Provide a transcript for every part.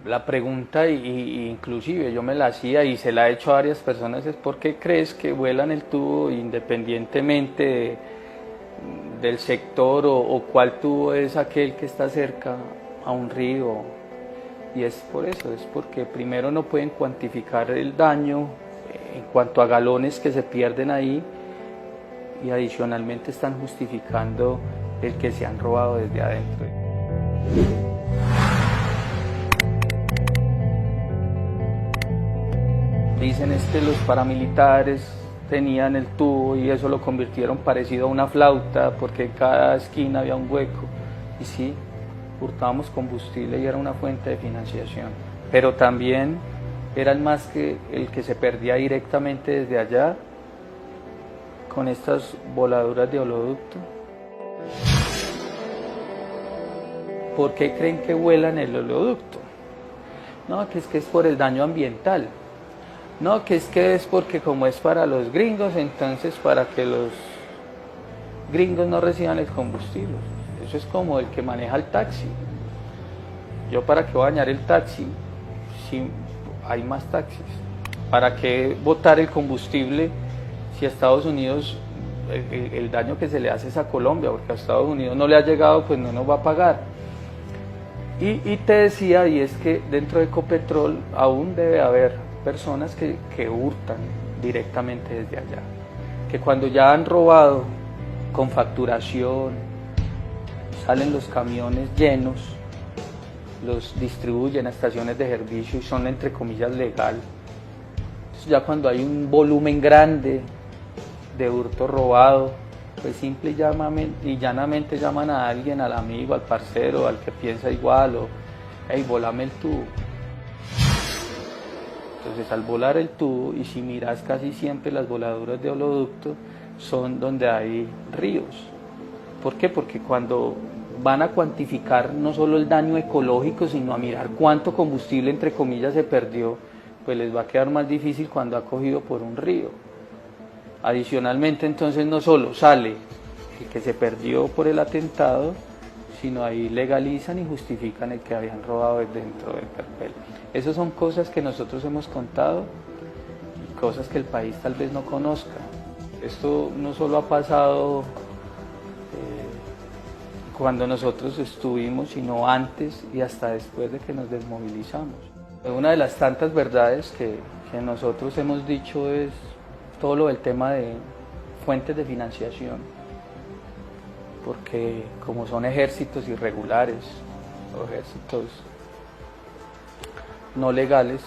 La pregunta, y inclusive yo me la hacía y se la he hecho a varias personas, es ¿por qué crees que vuelan el tubo independientemente del sector o cuál tubo es aquel que está cerca a un río? Y es por eso, es porque primero no pueden cuantificar el daño en cuanto a galones que se pierden ahí y adicionalmente están justificando el que se han robado desde adentro. Dicen los paramilitares tenían el tubo y eso lo convirtieron parecido a una flauta porque en cada esquina había un hueco. Y sí, hurtábamos combustible y era una fuente de financiación. Pero también era más que el que se perdía directamente desde allá con estas voladuras de oleoducto. ¿Por qué creen que vuelan el oleoducto? No, que es por el daño ambiental. No, que es porque como es para los gringos, entonces para que los gringos no reciban el combustible. Eso es como el que maneja el taxi. Yo para qué voy a dañar el taxi si hay más taxis. ¿Para qué botar el combustible si a Estados Unidos el daño que se le hace es a Colombia? Porque a Estados Unidos no le ha llegado, pues no nos va a pagar. Y te decía, y es que dentro de Ecopetrol aún debe haber personas que hurtan directamente desde allá, que cuando ya han robado con facturación, salen los camiones llenos, los distribuyen a estaciones de servicio y son entre comillas legal. Entonces ya cuando hay un volumen grande de hurto robado, pues simple y llanamente llaman a alguien, al amigo, al parcero, al que piensa igual, o hey, volame el tubo. Entonces al volar el tubo, y si miras casi siempre las voladuras de oleoducto son donde hay ríos. ¿Por qué? Porque cuando van a cuantificar no solo el daño ecológico, sino a mirar cuánto combustible entre comillas se perdió, pues les va a quedar más difícil cuando ha cogido por un río. Adicionalmente entonces no solo sale el que se perdió por el atentado, sino ahí legalizan y justifican el que habían robado dentro del cartel. Esas son cosas que nosotros hemos contado y cosas que el país tal vez no conozca. Esto no solo ha pasado cuando nosotros estuvimos, sino antes y hasta después de que nos desmovilizamos. Una de las tantas verdades que nosotros hemos dicho es todo lo del tema de fuentes de financiación, porque como son ejércitos irregulares o ejércitos no legales,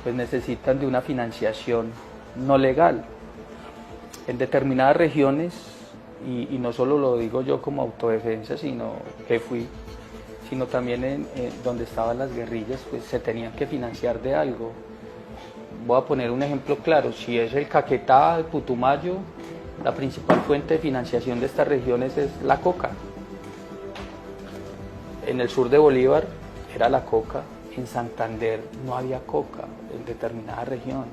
pues necesitan de una financiación no legal. En determinadas regiones, y no solo lo digo yo como autodefensa, sino que sino también en donde estaban las guerrillas, pues se tenían que financiar de algo. Voy a poner un ejemplo claro, si es el Caquetá, el Putumayo, la principal fuente de financiación de estas regiones es la coca. En el sur de Bolívar era la coca, en Santander no había coca en determinada región,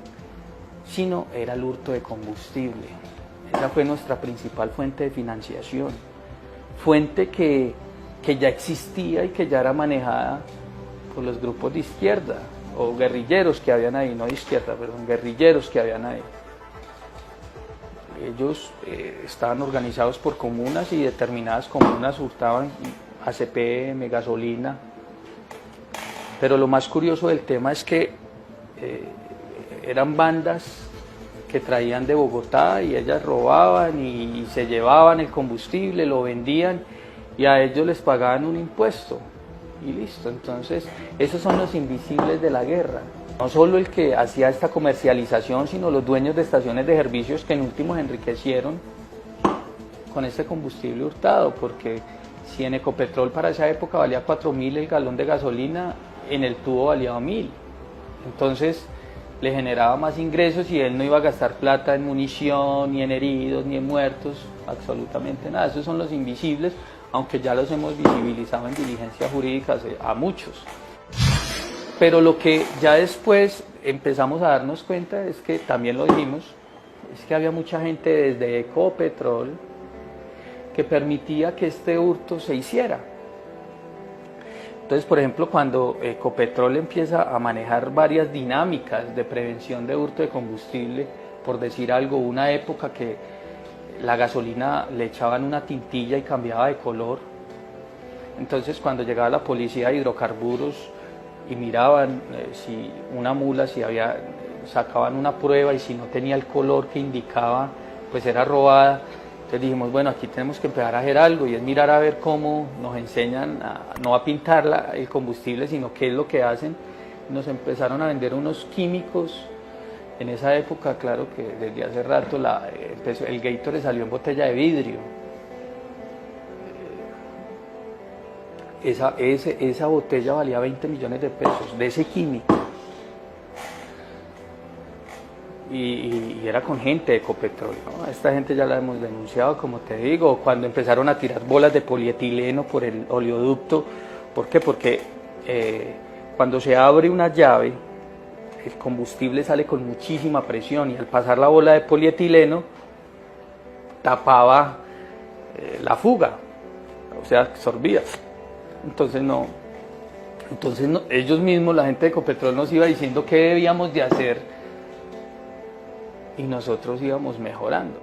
sino era el hurto de combustible. Esa fue nuestra principal fuente de financiación, fuente que ya existía y que ya era manejada por los grupos de izquierda, o guerrilleros que habían ahí, no de izquierda, perdón, guerrilleros que habían ahí. Ellos estaban organizados por comunas y determinadas comunas hurtaban ACPM, gasolina. Pero lo más curioso del tema es que eran bandas que traían de Bogotá y ellas robaban y se llevaban el combustible, lo vendían y a ellos les pagaban un impuesto y listo. Entonces esos son los invisibles de la guerra. No solo el que hacía esta comercialización, sino los dueños de estaciones de servicios que en último se enriquecieron con este combustible hurtado, porque si en Ecopetrol para esa época valía 4.000 el galón de gasolina, en el tubo valía 1.000. Entonces le generaba más ingresos y él no iba a gastar plata en munición, ni en heridos, ni en muertos, absolutamente nada. Esos son los invisibles, aunque ya los hemos visibilizado en diligencias jurídicas a muchos. Pero lo que ya después empezamos a darnos cuenta es que, también lo dijimos, es que había mucha gente desde Ecopetrol que permitía que este hurto se hiciera. Entonces, por ejemplo, cuando Ecopetrol empieza a manejar varias dinámicas de prevención de hurto de combustible, por decir algo, una época que la gasolina le echaban una tintilla y cambiaba de color. Entonces, cuando llegaba la policía de hidrocarburos y miraban si una mula, sacaban una prueba y si no tenía el color que indicaba, pues era robada. Entonces dijimos, bueno, aquí tenemos que empezar a hacer algo y es mirar a ver cómo nos enseñan no a pintar el combustible, sino qué es lo que hacen. Nos empezaron a vender unos químicos. En esa época, claro que desde hace rato el Gatorade salió en botella de vidrio. Esa botella valía 20 millones de pesos de ese químico. Y era con gente de Ecopetrol, ¿no? A esta gente ya la hemos denunciado, como te digo, cuando empezaron a tirar bolas de polietileno por el oleoducto. ¿Por qué? Porque cuando se abre una llave, el combustible sale con muchísima presión y al pasar la bola de polietileno tapaba la fuga, o sea, absorbía. Entonces ellos mismos, la gente de Ecopetrol, nos iba diciendo qué debíamos de hacer y nosotros íbamos mejorando.